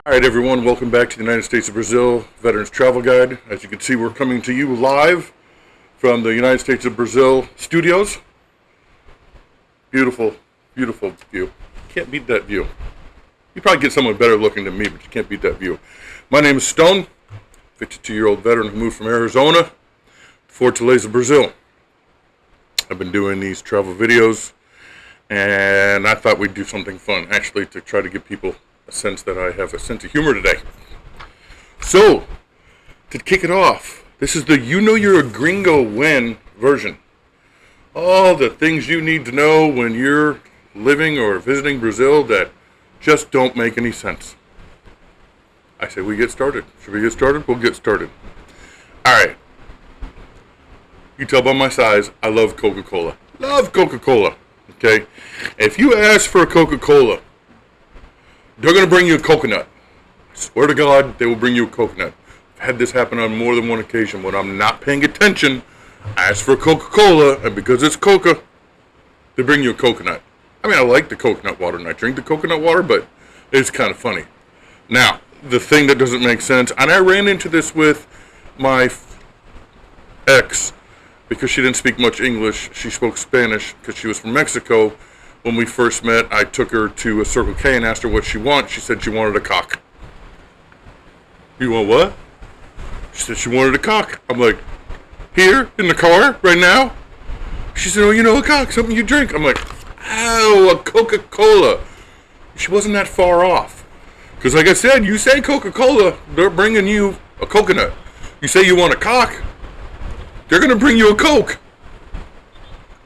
All right, everyone, welcome back to the United States of Brazil Veterans Travel Guide. As you can see, we're coming to you live from the United States of Brazil studios. Beautiful, beautiful view. Can't beat that view. You probably get someone better looking than me, but you can't beat that view. My name is Stone, 52-year-old veteran who moved from Arizona to Fortaleza, Brazil. I've been doing these travel videos, and I thought we'd do something fun, actually, to try to give people a sense that I have a sense of humor today. So, to kick it off, this is the You Know You're a Gringo When version. All the things you need to know when you're living or visiting Brazil that just don't make any sense. I say we get started. Should we get started? We'll get started. Alright. You tell by my size, I love Coca-Cola. Love Coca-Cola. Okay? If you ask for a Coca-Cola, they're going to bring you a coconut. I swear to God, they will bring you a coconut. I've had this happen on more than one occasion. When I'm not paying attention, I ask for a Coca-Cola, and because it's Coca, they bring you a coconut. I mean, I like the coconut water, and I drink the coconut water, but it's kind of funny. Now, the thing that doesn't make sense, and I ran into this with my ex, because she didn't speak much English. She spoke Spanish because she was from Mexico. When we first met, I took her to a Circle K and asked her what she wanted. She said she wanted a cock. You want what? She said she wanted a cock. I'm like, here, in the car, right now? She said, oh, you know, a cock, something you drink. I'm like, oh, a Coca-Cola. She wasn't that far off. Because like I said, you say Coca-Cola, they're bringing you a coconut. You say you want a cock, they're going to bring you a Coke.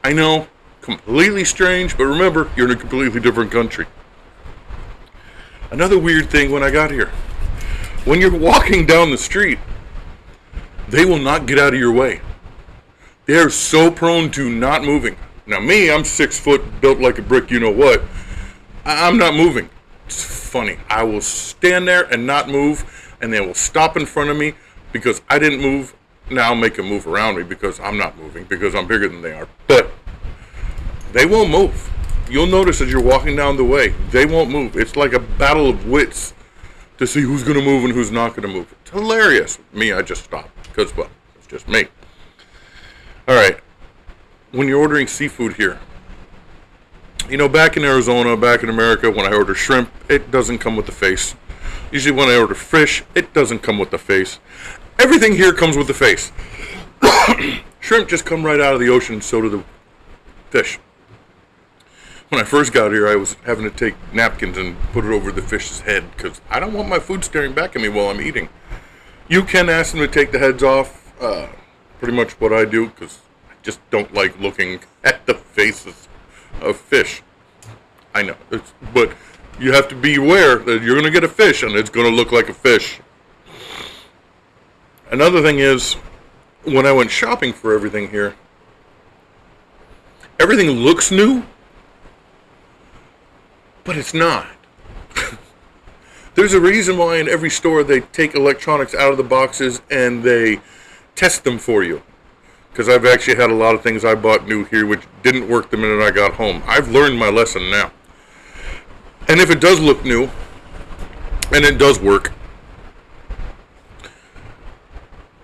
I know. Completely strange, but remember, you're in a completely different country. Another weird thing when I got here. When you're walking down the street, they will not get out of your way. They're so prone to not moving. Now me, I'm 6 foot, built like a brick, you know what. I'm not moving. It's funny. I will stand there and not move, and they will stop in front of me because I didn't move. Now I'll make them move around me because I'm not moving, because I'm bigger than they are. But they won't move. You'll notice as you're walking down the way, they won't move. It's like a battle of wits to see who's going to move and who's not going to move. It's hilarious. Me, I just stop because, well, it's just me. All right. When you're ordering seafood here, you know, back in Arizona, back in America, when I order shrimp, it doesn't come with the face. Usually when I order fish, it doesn't come with the face. Everything here comes with the face. Shrimp just come right out of the ocean, so do the fish. When I first got here, I was having to take napkins and put it over the fish's head because I don't want my food staring back at me while I'm eating. You can ask them to take the heads off, pretty much what I do, because I just don't like looking at the faces of fish. I know, but you have to be aware that you're going to get a fish and it's going to look like a fish. Another thing is, when I went shopping for everything here, everything looks new, but it's not. There's a reason why in every store they take electronics out of the boxes and they test them for you. Because I've actually had a lot of things I bought new here which didn't work the minute I got home. I've learned my lesson now. And if it does look new, and it does work,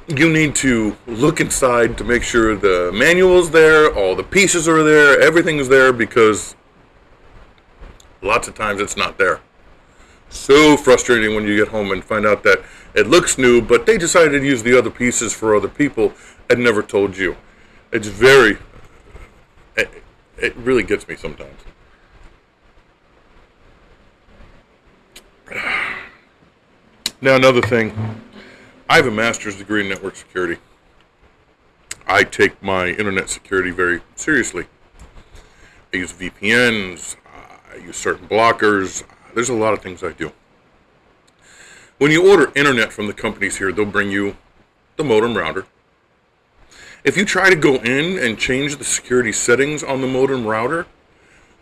you need to look inside to make sure the manual's there, all the pieces are there, everything's there, because lots of times it's not there. So frustrating when you get home and find out that it looks new, but they decided to use the other pieces for other people and never told you. It's very, it really gets me sometimes. Now another thing, I have a master's degree in network security. I take my internet security very seriously. I use VPNs, I use certain blockers. There's a lot of things I do. When you order internet from the companies here, they'll bring you the modem router. If you try to go in and change the security settings on the modem router,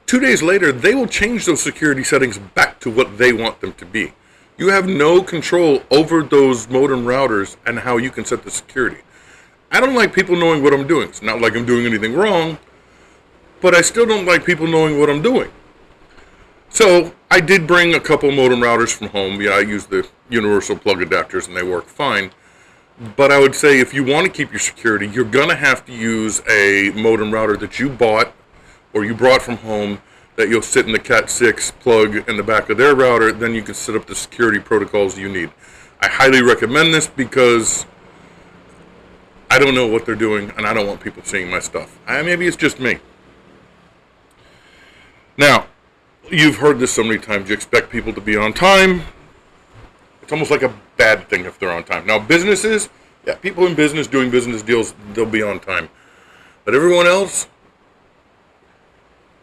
2 days later, they will change those security settings back to what they want them to be. You have no control over those modem routers and how you can set the security. I don't like people knowing what I'm doing. It's not like I'm doing anything wrong, but I still don't like people knowing what I'm doing. So I did bring a couple modem routers from home. Yeah, I use the universal plug adapters and they work fine. But I would say if you want to keep your security, you're going to have to use a modem router that you bought or you brought from home that you'll sit in the Cat 6 plug in the back of their router. Then you can set up the security protocols you need. I highly recommend this because I don't know what they're doing and I don't want people seeing my stuff. Maybe it's just me. Now, you've heard this so many times. You expect people to be on time. It's almost like a bad thing if they're on time. Now, businesses, yeah, people in business doing business deals, they'll be on time. But everyone else,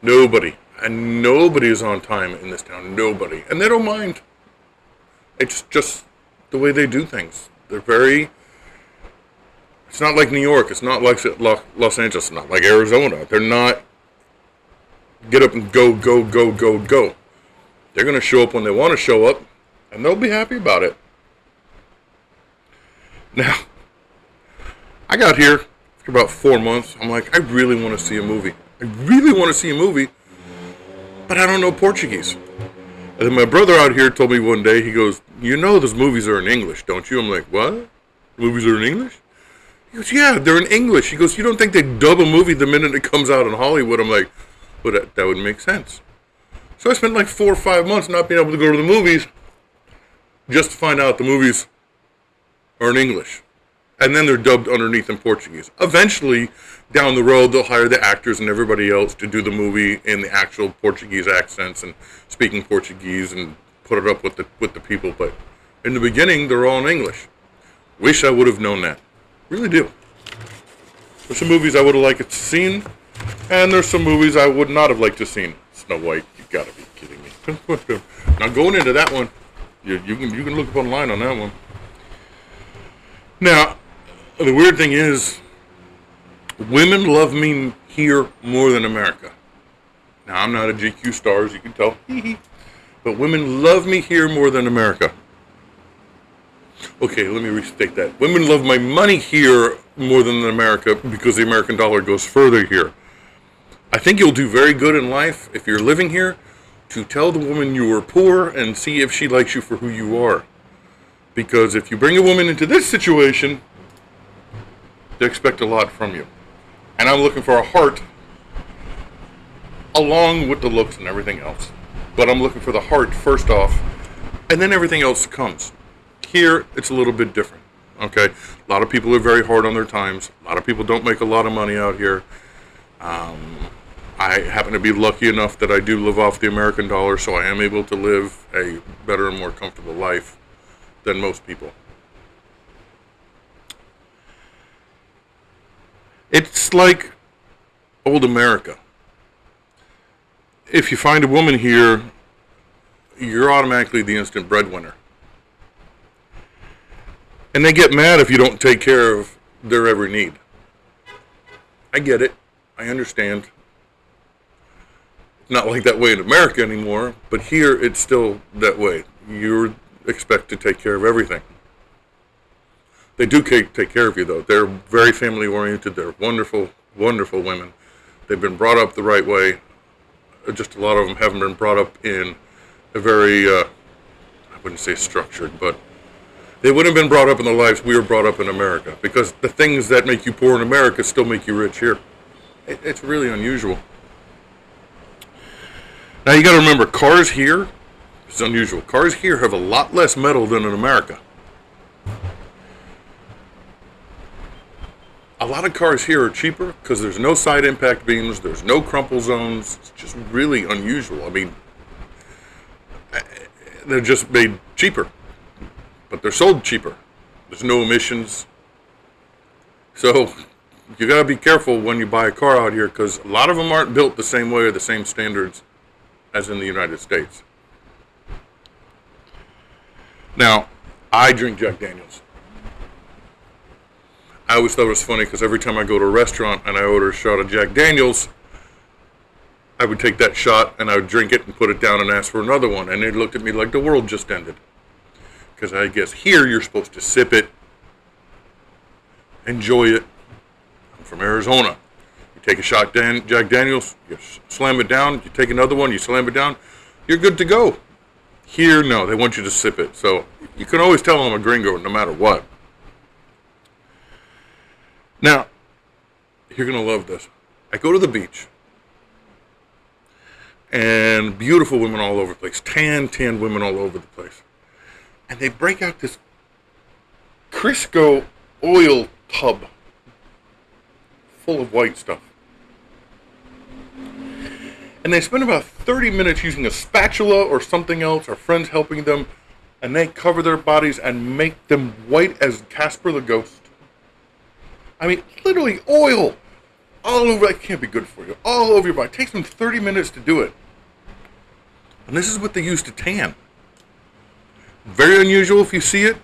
nobody. And nobody is on time in this town. Nobody. And they don't mind. It's just the way they do things. They're very... It's not like New York. It's not like Los Angeles. It's not like Arizona. They're not... Get up and go, go, go, go, go. They're going to show up when they want to show up. And they'll be happy about it. Now, I got here for about 4 months. I'm like, I really want to see a movie. I really want to see a movie, but I don't know Portuguese. And then my brother out here told me one day, he goes, you know those movies are in English, don't you? I'm like, what? Movies are in English? He goes, yeah, they're in English. He goes, you don't think they dub a movie the minute it comes out in Hollywood? I'm like, well, that would make sense. So I spent like 4 or 5 months not being able to go to the movies just to find out the movies are in English. And then they're dubbed underneath in Portuguese. Eventually, down the road, they'll hire the actors and everybody else to do the movie in the actual Portuguese accents and speaking Portuguese and put it up with the people. But in the beginning, they're all in English. Wish I would have known that. Really do. There's some movies I would have liked to seen, and there's some movies I would not have liked to seen. Snow White, you gotta be kidding me. Now going into that one, you can look up online on that one. Now, the weird thing is, women love me here more than America. Now, I'm not a GQ star, as you can tell, but women love me here more than America. Okay, let me restate that. Women love my money here more than in America because the American dollar goes further here. I think you'll do very good in life if you're living here to tell the woman you are poor and see if she likes you for who you are. Because if you bring a woman into this situation, they expect a lot from you. And I'm looking for a heart along with the looks and everything else. But I'm looking for the heart first off, and then everything else comes. Here, it's a little bit different. Okay? A lot of people are very hard on their times. A lot of people don't make a lot of money out here. I happen to be lucky enough that I do live off the American dollar, so I am able to live a better and more comfortable life than most people. It's like old America. If you find a woman here, you're automatically the instant breadwinner. And they get mad if you don't take care of their every need. I get it. I understand. Not like that way in America anymore, but here it's still that way. You're expected to take care of everything. They do take care of you, though. They're very family-oriented. They're wonderful, wonderful women. They've been brought up the right way. Just a lot of them haven't been brought up in a very, I wouldn't say structured, but they wouldn't have been brought up in the lives we were brought up in America. Because the things that make you poor in America still make you rich here. It's really unusual. Now you got to remember, cars here, it's unusual. Cars here have a lot less metal than in America. A lot of cars here are cheaper because there's no side impact beams, there's no crumple zones. It's just really unusual. I mean, they're just made cheaper, but they're sold cheaper. There's no emissions. So you got to be careful when you buy a car out here because a lot of them aren't built the same way or the same standards as in the United States. Now, I drink Jack Daniels. I always thought it was funny because every time I go to a restaurant and I order a shot of Jack Daniels, I would take that shot and I would drink it and put it down and ask for another one. And they looked at me like the world just ended. Because I guess here you're supposed to sip it, enjoy it. I'm from Arizona. You take a shot Jack Daniels, you slam it down. You take another one, you slam it down. you're good to go. Here, no, they want you to sip it. So you can always tell I'm a gringo no matter what. Now, you're going to love this. I go to the beach, and beautiful women all over the place. Tan women all over the place. And they break out this Crisco oil tub full of white stuff. And they spend about 30 minutes using a spatula or something else, or friends helping them, and they cover their bodies and make them white as Casper the Ghost. I mean, literally oil all over. It can't be good for you. All over your body. It takes them 30 minutes to do it. And this is what they use to tan. Very unusual if you see it.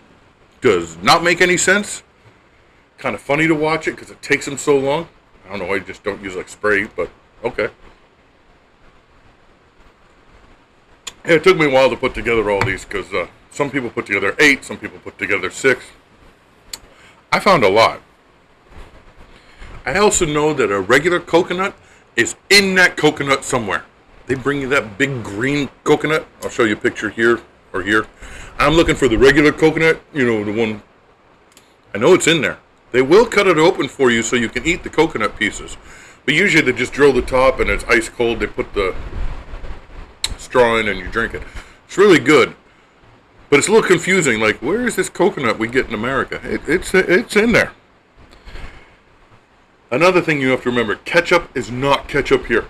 Does not make any sense. Kind of funny to watch it because it takes them so long. I don't know why you just don't use like spray, but okay. Yeah, it took me a while to put together all these because some people put together 8, some people put together 6. I found a lot. I also know that a regular coconut is in that coconut somewhere. They bring you that big green coconut. I'll show you a picture here or here. I'm looking for the regular coconut, you know, the one. I know it's in there. They will cut it open for you so you can eat the coconut pieces. But usually they just drill the top and it's ice cold. They put the straw in and you drink it. It's really good. But it's a little confusing. Like, where is this coconut we get in America? It's in there. Another thing you have to remember, ketchup is not ketchup here.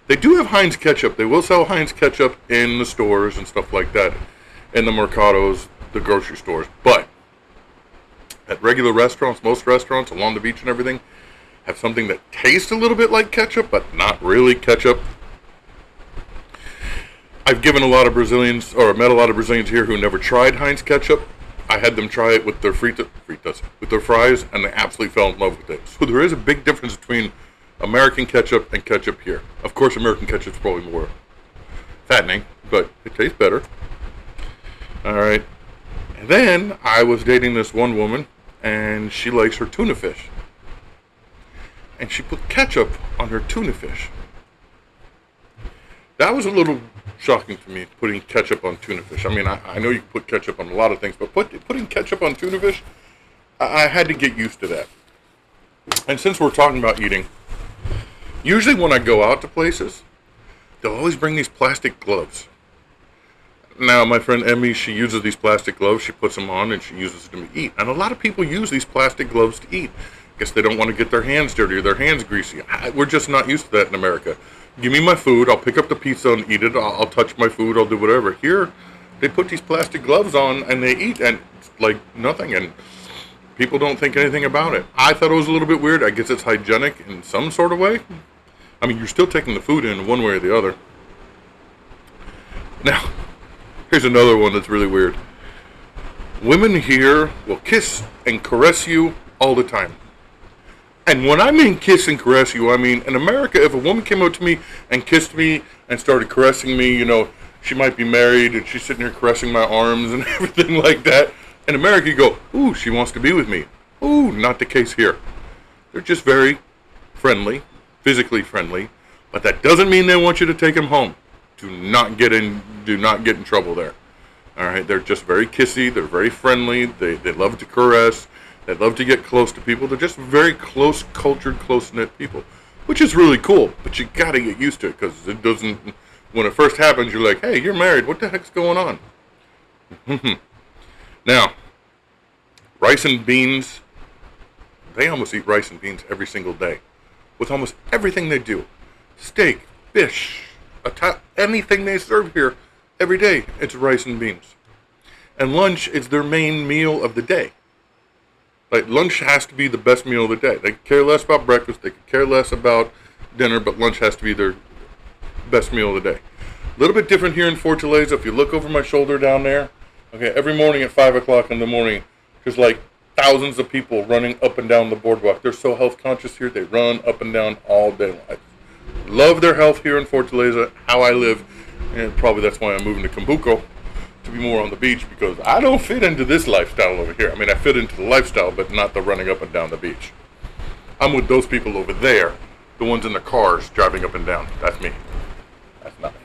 They do have Heinz ketchup. They will sell Heinz ketchup in the stores and stuff like that. In the mercados, the grocery stores. But at regular restaurants, most restaurants along the beach and everything, have something that tastes a little bit like ketchup, but not really ketchup. I've given a lot of Brazilians, or met a lot of Brazilians here who never tried Heinz ketchup. I had them try it with their fritas, with their fries, and they absolutely fell in love with it. So there is a big difference between American ketchup and ketchup here. Of course, American ketchup is probably more fattening, but it tastes better. All right. And then I was dating this one woman, and she likes her tuna fish. And she put ketchup on her tuna fish. That was a little shocking to me, putting ketchup on tuna fish. I mean, I know you can put ketchup on a lot of things, but putting ketchup on tuna fish, I had to get used to that. And since we're talking about eating, usually when I go out to places, they'll always bring these plastic gloves. Now, my friend Emmy, she uses these plastic gloves. She puts them on and she uses them to eat. And a lot of people use these plastic gloves to eat. I guess they don't want to get their hands dirty or their hands greasy. We're just not used to that in America. Give me my food. I'll pick up the pizza and eat it. I'll touch my food. I'll do whatever. Here, they put these plastic gloves on and they eat, and it's like nothing. And people don't think anything about it. I thought it was a little bit weird. I guess it's hygienic in some sort of way. I mean, you're still taking the food in one way or the other. Now, here's another one that's really weird. Women here will kiss and caress you all the time. And when I mean kiss and caress you, I mean, in America, if a woman came up to me and kissed me and started caressing me, you know, she might be married and she's sitting here caressing my arms and everything like that. In America, you go, ooh, she wants to be with me. Ooh, not the case here. They're just very friendly, physically friendly, but that doesn't mean they want you to take them home. Do not get in trouble there. All right, they're just very kissy. They're very friendly. They love to caress. They love to get close to people. They're just very close, cultured, close-knit people, which is really cool. But you got to get used to it because it doesn't. When it first happens, you're like, "Hey, you're married. What the heck's going on?" Now, rice and beans. They almost eat rice and beans every single day, with almost everything they do. Steak, fish, anything they serve here every day, it's rice and beans. And lunch is their main meal of the day. Like, lunch has to be the best meal of the day. They care less about breakfast, they could care less about dinner, but lunch has to be their best meal of the day. A little bit different here in Fortaleza. If you look over my shoulder down there, okay, every morning at 5 o'clock in the morning, there's like thousands of people running up and down the boardwalk. They're so health conscious here, they run up and down all day long. I love their health here in Fortaleza, how I live, and probably that's why I'm moving to Cambuco, to be more on the beach, because I don't fit into this lifestyle over here. I mean, I fit into the lifestyle, but not the running up and down the beach. I'm with those people over there, the ones in the cars driving up and down. That's me. That's not me.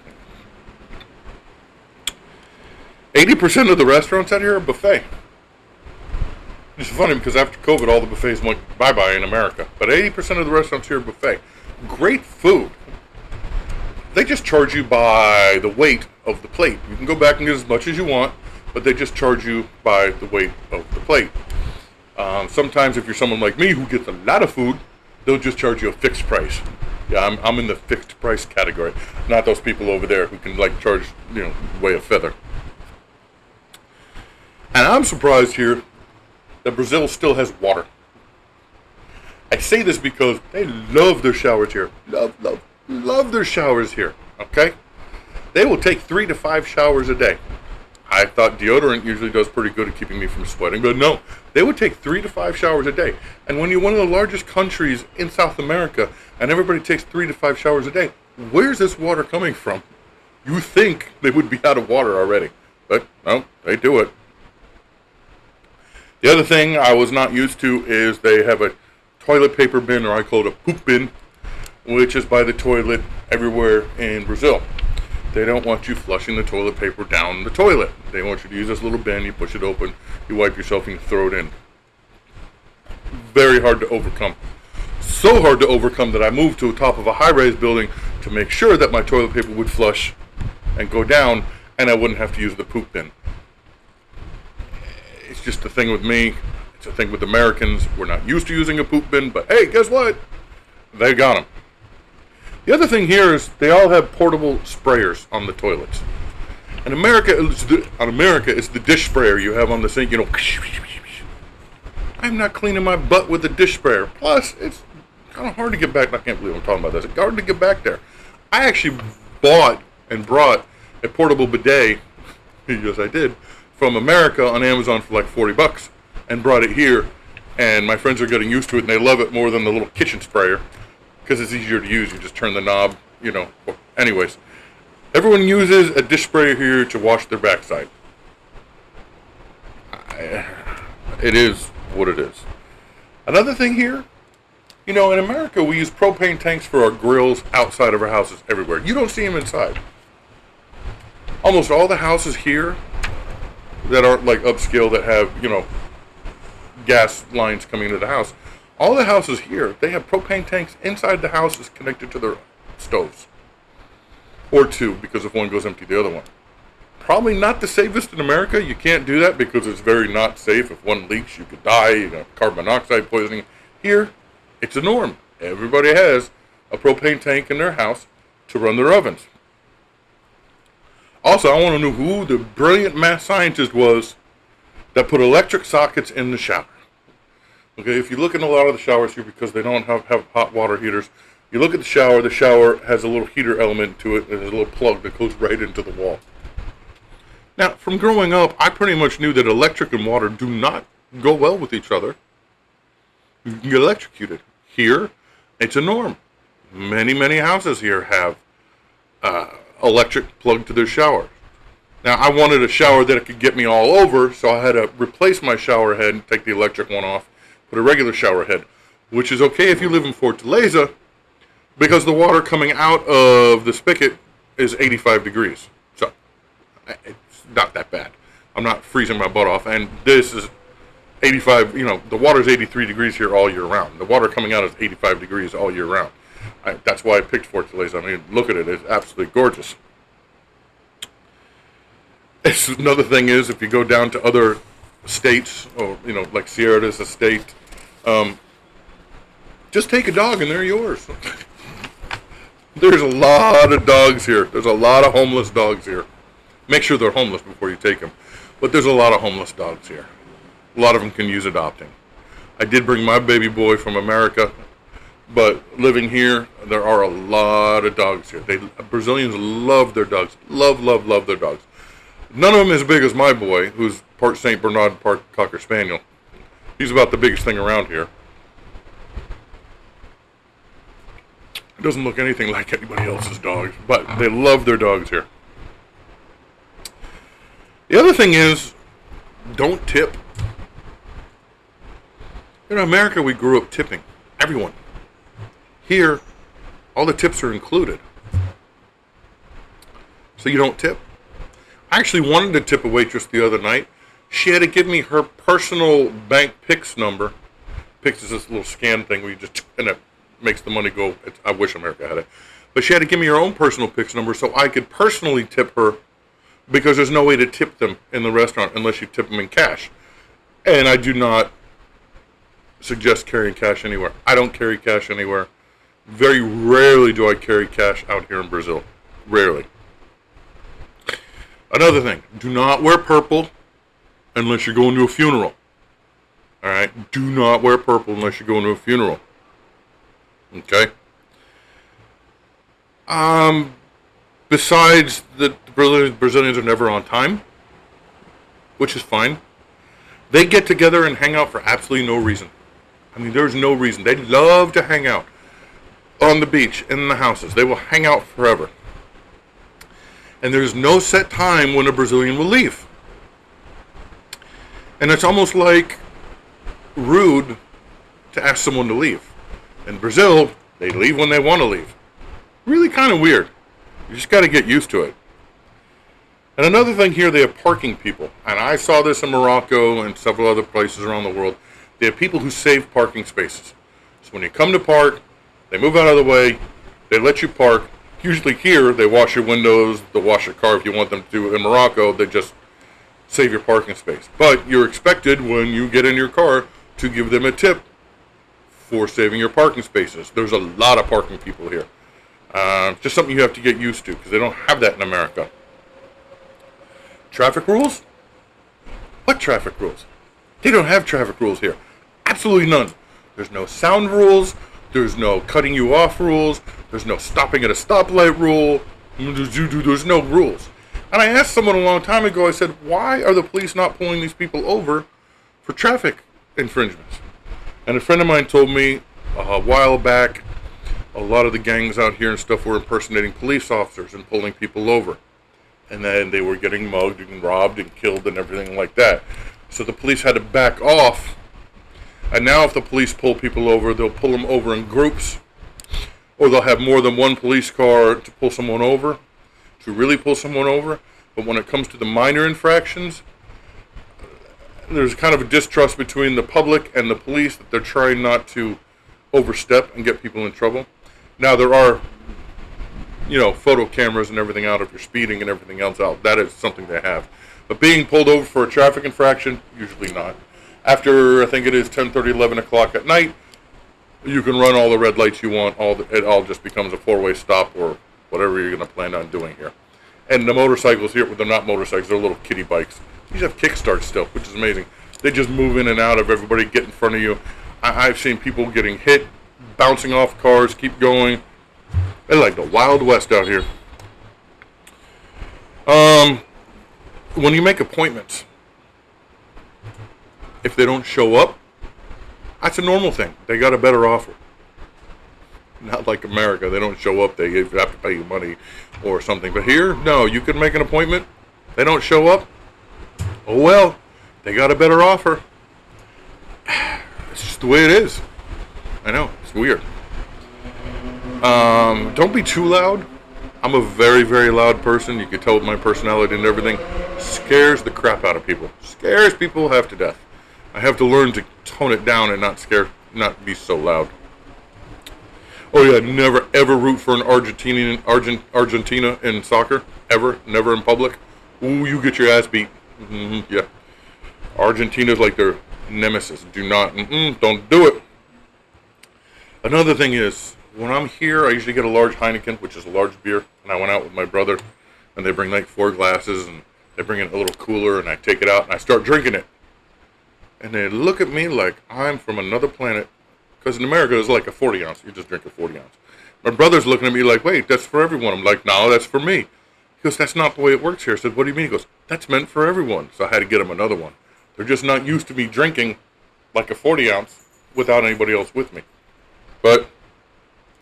80% of the restaurants out here are buffet. It's funny because after COVID, all the buffets went bye-bye in America. But 80% of the restaurants here are buffet. Great food. They just charge you by the weight of the plate. You can go back and get as much as you want, but they just charge you by the weight of the plate. Sometimes if you're someone like me who gets a lot of food, they'll just charge you a fixed price. Yeah, I'm in the fixed price category. Not those people over there who can like charge, way a feather. And I'm surprised here that Brazil still has water. I say this because they love their showers here. Love their showers here. Okay? They will take 3 to 5 showers a day. I thought deodorant usually does pretty good at keeping me from sweating, but no. They would take 3 to 5 showers a day. And when you're one of the largest countries in South America and everybody takes 3 to 5 showers a day, where's this water coming from? You think they would be out of water already. But no, they do it. The other thing I was not used to is they have a toilet paper bin, or I call it a poop bin, which is by the toilet everywhere in Brazil. They don't want you flushing the toilet paper down the toilet. They want you to use this little bin, you push it open, you wipe yourself, and you throw it in. Very hard to overcome. So hard to overcome that I moved to the top of a high-rise building to make sure that my toilet paper would flush and go down, and I wouldn't have to use the poop bin. It's just a thing with me. It's a thing with Americans. We're not used to using a poop bin, but hey, guess what? They got them. The other thing here is they all have portable sprayers on the toilets. In America, it's the dish sprayer you have on the sink. I'm not cleaning my butt with a dish sprayer. Plus, it's kind of hard to get back. I can't believe I'm talking about this. It's hard to get back there. I actually bought and brought a portable bidet. Yes, I did. From America on Amazon for like $40 and brought it here, and my friends are getting used to it and they love it more than the little kitchen sprayer because it's easier to use. You just turn the knob, Anyways, everyone uses a dish sprayer here to wash their backside. It is what it is. Another thing here, in America we use propane tanks for our grills outside of our houses everywhere. You don't see them inside. Almost all the houses here that aren't like upscale that have, gas lines coming into the house. All the houses here, they have propane tanks inside the houses connected to their stoves. Or two, because if one goes empty, the other one. Probably not the safest in America. You can't do that because it's very not safe. If one leaks, you could die, carbon monoxide poisoning. Here, it's a norm. Everybody has a propane tank in their house to run their ovens. Also, I want to know who the brilliant math scientist was that put electric sockets in the shower. Okay, if you look in a lot of the showers here, because they don't have hot water heaters, you look at the shower has a little heater element to it, and there's a little plug that goes right into the wall. Now, from growing up, I pretty much knew that electric and water do not go well with each other. You can get electrocuted. Here, it's a norm. Many, many houses here have electric plugged to their shower. Now, I wanted a shower that could get me all over, so I had to replace my shower head and take the electric one off, put a regular shower head, which is okay if you live in Fortaleza, because the water coming out of the spigot is 85 degrees. So, it's not that bad. I'm not freezing my butt off, and this is 85, the water's 83 degrees here all year round. The water coming out is 85 degrees all year round. That's why I picked Fortaleza. I mean, look at it. It's absolutely gorgeous. Another thing is, if you go down to other states, or, like Sierra's a state, just take a dog and they're yours. There's a lot of dogs here. There's a lot of homeless dogs here. Make sure they're homeless before you take them. But there's a lot of homeless dogs here. A lot of them can use adopting. I did bring my baby boy from America, but living here, there are a lot of dogs here. Brazilians love their dogs. Love their dogs. None of them as big as my boy, who's part St. Bernard, part Cocker Spaniel. He's about the biggest thing around here. It doesn't look anything like anybody else's dogs, but they love their dogs here. The other thing is, don't tip. In America, we grew up tipping. Everyone. Here, all the tips are included. So you don't tip. I actually wanted to tip a waitress the other night. She had to give me her personal bank Pix number. Pix is this little scan thing where you just, and it makes the money go. I wish America had it. But she had to give me her own personal Pix number so I could personally tip her, because there's no way to tip them in the restaurant unless you tip them in cash. And I do not suggest carrying cash anywhere. I don't carry cash anywhere. Very rarely do I carry cash out here in Brazil. Rarely. Another thing, do not wear purple unless you're going to a funeral. Alright? Do not wear purple unless you're going to a funeral. Okay? Besides, the Brazilians are never on time, which is fine. They get together and hang out for absolutely no reason. I mean, there's no reason. They love to hang out on the beach, in the houses. They will hang out forever. And there's no set time when a Brazilian will leave. And it's almost like rude to ask someone to leave. In Brazil, they leave when they want to leave. Really kind of weird. You just got to get used to it. And another thing here, they have parking people. And I saw this in Morocco and several other places around the world. They have people who save parking spaces. So when you come to park, they move out of the way, they let you park. Usually here, they wash your windows, they'll wash your car if you want them to. In Morocco, they just save your parking space. But you're expected, when you get in your car, to give them a tip for saving your parking spaces. There's a lot of parking people here. Just something you have to get used to, because they don't have that in America. Traffic rules? What traffic rules? They don't have traffic rules here. Absolutely none. There's no sound rules. There's no cutting you off rules. There's no stopping at a stoplight rule. There's no rules. And I asked someone a long time ago, I said, why are the police not pulling these people over for traffic infringements? And a friend of mine told me a while back, a lot of the gangs out here and stuff were impersonating police officers and pulling people over. And then they were getting mugged and robbed and killed and everything like that. So the police had to back off. And now if the police pull people over, they'll pull them over in groups. Or they'll have more than one police car to pull someone over, to really pull someone over. But when it comes to the minor infractions, there's kind of a distrust between the public and the police that they're trying not to overstep and get people in trouble. Now there are, photo cameras and everything out if you're speeding and everything else out. That is something they have. But being pulled over for a traffic infraction, usually not. After, I think it is 10:30, 11 o'clock at night, you can run all the red lights you want. It all just becomes a four-way stop or whatever you're going to plan on doing here. And the motorcycles here, well, they're not motorcycles, they're little kiddie bikes. These have kickstarts still, which is amazing. They just move in and out of everybody, get in front of you. I've seen people getting hit, bouncing off cars, keep going. It's like the Wild West out here. When you make appointments, if they don't show up, that's a normal thing. They got a better offer. Not like America. They don't show up, they have to pay you money or something. But here, no, you can make an appointment. They don't show up. Oh well, they got a better offer. It's just the way it is. I know, it's weird. Don't be too loud. I'm a very, very loud person. You can tell with my personality and everything. Scares the crap out of people. Scares people half to death. I have to learn to tone it down and not be so loud. Oh yeah, never ever root for an Argentina in soccer. Ever. Never in public. Ooh, you get your ass beat. Yeah. Argentina's like their nemesis. Do not, don't do it. Another thing is, when I'm here, I usually get a large Heineken, which is a large beer. And I went out with my brother, and they bring like 4 glasses, and they bring in a little cooler, and I take it out, and I start drinking it. And they look at me like I'm from another planet. Because in America, it's like a 40 ounce. You just drink a 40 ounce. My brother's looking at me like, wait, that's for everyone. I'm like, no, that's for me. He goes, that's not the way it works here. I said, what do you mean? He goes, that's meant for everyone. So I had to get him another one. They're just not used to me drinking like a 40 ounce without anybody else with me. But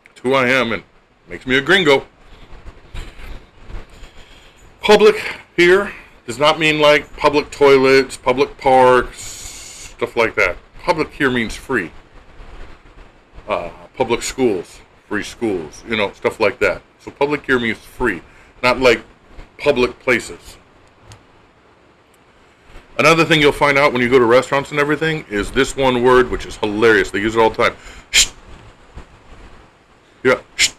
it's who I am, and makes me a gringo. Public here does not mean like public toilets, public parks, stuff like that. Public here means free. Public schools, free schools, stuff like that. So public here means free, not like public places. Another thing you'll find out when you go to restaurants and everything is this one word, which is hilarious. They use it all the time. Shh. Yeah. Shh.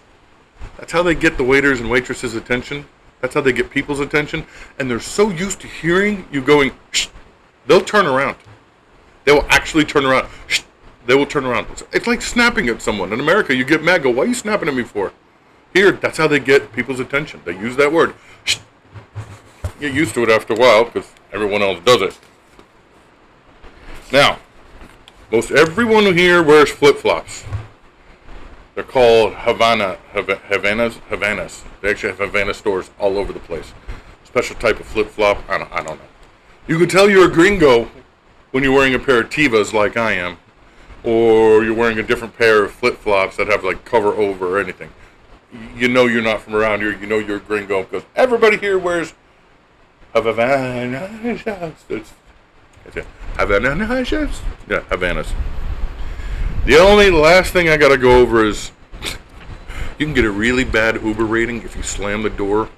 That's how they get the waiters and waitresses' attention. That's how they get people's attention. And they're so used to hearing you going, shh. They'll turn around. They will actually turn around. Shh. They will turn around. It's like snapping at someone. In America, you get mad, go, why are you snapping at me for? Here, that's how they get people's attention. They use that word. Shh. Get used to it after a while because everyone else does it. Now, most everyone here wears flip-flops. They're called Havanas. They actually have Havana stores all over the place. Special type of flip-flop. I don't know. You can tell you're a gringo when you're wearing a pair of Tevas like I am, or you're wearing a different pair of flip-flops that have like cover over or anything. You know you're not from around here. You know you're a gringo because everybody here wears Havanas. Havanas. Yeah, Havanas. The only last thing I gotta go over is you can get a really bad Uber rating if you slam the door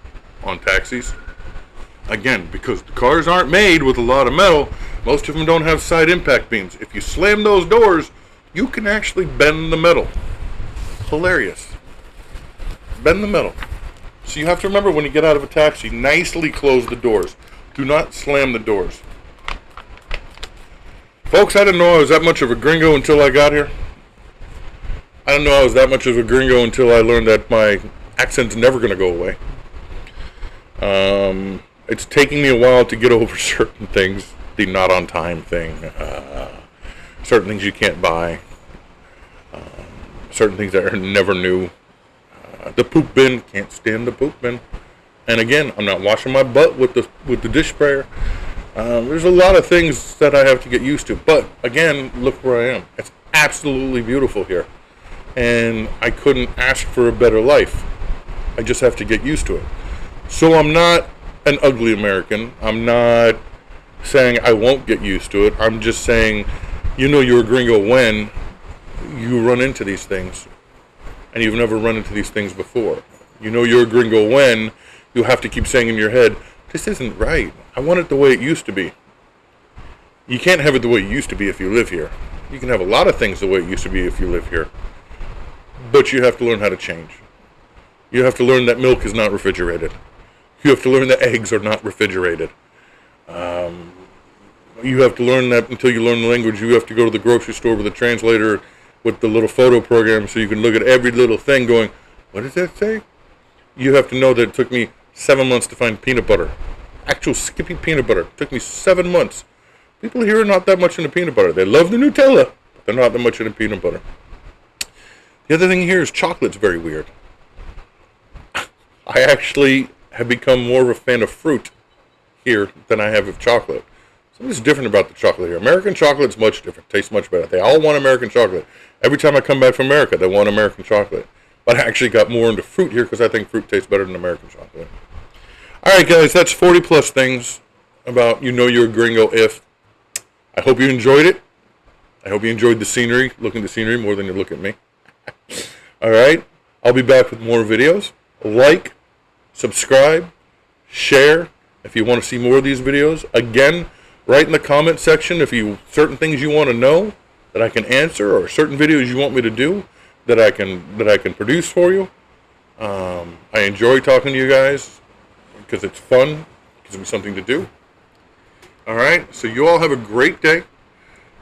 on taxis. Again, because the cars aren't made with a lot of metal, most of them don't have side impact beams. If you slam those doors, you can actually bend the metal. Hilarious. Bend the metal. So you have to remember when you get out of a taxi, nicely close the doors. Do not slam the doors. Folks, I didn't know I was that much of a gringo until I got here. I didn't know I was that much of a gringo until I learned that my accent's never going to go away. It's taking me a while to get over certain things. The not on time thing. Certain things you can't buy. Certain things that are never new. The poop bin. Can't stand the poop bin. And again, I'm not washing my butt with the dish sprayer. There's a lot of things that I have to get used to. But again, look where I am. It's absolutely beautiful here. And I couldn't ask for a better life. I just have to get used to it. So I'm not an ugly American. I'm not saying I won't get used to it. I'm just saying, you know you're a gringo when you run into these things. And you've never run into these things before. You know you're a gringo when you have to keep saying in your head, this isn't right. I want it the way it used to be. You can't have it the way it used to be if you live here. You can have a lot of things the way it used to be if you live here. But you have to learn how to change. You have to learn that milk is not refrigerated. You have to learn that eggs are not refrigerated. You have to learn that until you learn the language. You have to go to the grocery store with a translator with the little photo program so you can look at every little thing going, what does that say? You have to know that it took me 7 months to find peanut butter. Actual Skippy peanut butter. It took me 7 months. People here are not that much into peanut butter. They love the Nutella, but they're not that much into peanut butter. The other thing here is chocolate's very weird. I actually have become more of a fan of fruit here than I have of chocolate. Something's different about the chocolate here. American chocolate's much different. Tastes much better. They all want American chocolate. Every time I come back from America, they want American chocolate. But I actually got more into fruit here because I think fruit tastes better than American chocolate. Alright guys, that's 40 plus things about you know you're a gringo if. I hope you enjoyed it. I hope you enjoyed the scenery, looking at the scenery more than you look at me. Alright, I'll be back with more videos. Like, subscribe, share if you want to see more of these videos. Again, write in the comment section if you certain things you want to know that I can answer, or certain videos you want me to do that I can produce for you. I enjoy talking to you guys because it's fun. It gives me something to do. Alright, so you all have a great day.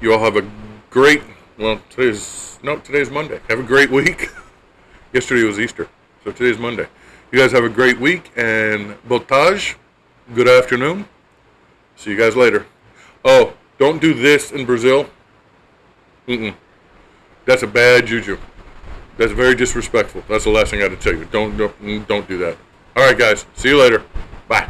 You all have a great, well, today's Monday. Have a great week. Yesterday was Easter, so today's Monday. You guys have a great week, and botage, good afternoon. See you guys later. Oh, don't do this in Brazil. That's a bad juju. That's very disrespectful. That's the last thing I had to tell you. Don't do that. All right, guys. See you later. Bye.